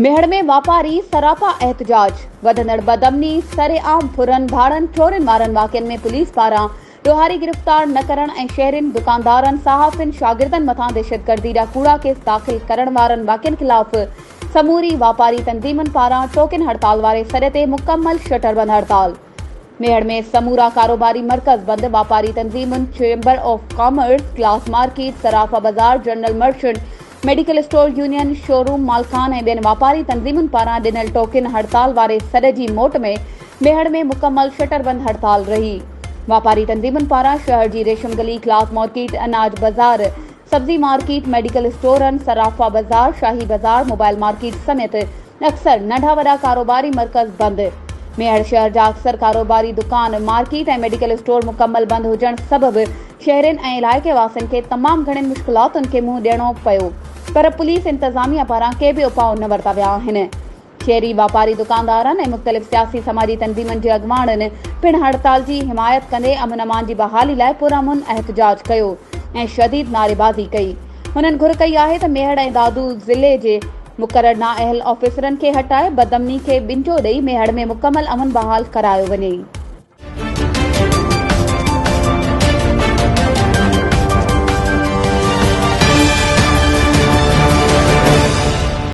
मेहड़ में वापारी सरापा एहतजाज। वधंदड़ बदमनी, सरेआम फुरन, भाड़न, चोरन वारन वाक़िअनि में पुलिस पारां ॾोहारी गिरफ़्तार न करण ऐं शहरियुनि, दुकानदारनि, सहाफ़ियुनि, शागिर्दनि मथां दहशतगर्दी जा कूड़ा केस दाख़िल करण वारनि वाक़िअनि ख़िलाफ़ समूरी वापारी तंज़ीमुनि पारां टोकन हड़ताल वारे सॾ ते मुकमल शटरबंद हड़ताल। मेहड़ में समूरा कारोबारी मर्कज़ बंद। वापारी तंज़ीमुनि, chamber of commerce, glass market, सराफा बाज़ार, general merchant, medical store union, showroom मालकान ऐं ॿियनि वापारी तंज़ीमुनि पारां ॾिनल टोकन हड़ताल वारे सॾ जी मोट में मेहड़ में मुकमल शटरबंद हड़ताल रही। वापारी तंज़ीमुनि पारां शहर जी रेशम गली, ग्लास मार्केट, अनाज बाज़ार, सब्जी मार्केट, मेडिकल स्टोरनि, सराफा बाज़ार, शाही बाज़ार, मोबाइल मार्केट समेत अक्सर नंढा वॾा कारोबारी मर्कज़ बंद। मेहड़ शहर जा अक्सर कारोबारी दुकान, मार्केट ऐं मेडिकल स्टोर मुकमल बंद हुजण सबबि शहरियुनि ऐं इलाइक़े वासियुनि खे तमामु घणनि मुश्किलातुनि खे मुंहुं ॾियणो पियो, पर पुलिस इंतज़ामिया पारां के बि उपाउ न वरिता विया आहिनि। शहरी वापारी दुकानदारनि ऐं मुख़्तलिफ़ सियासी समाजी तंज़ीमुनि जे अॻुवाणनि पिणु हड़ताल जी हिमायत कंदे अमन अमान जी बहाली लाइ पुरअमन एहतजाज कयो ऐं शदीद नारेबाज़ी कई। हुननि घुर कई आहे त मेहड़ ऐं दादू ज़िले जे मुक़रर नाअहल ऑफिसरनि खे हटाए बदमनी खे बिंचो ॾेई मेहड़ में मुकमल अमन बहाल करायो वञे।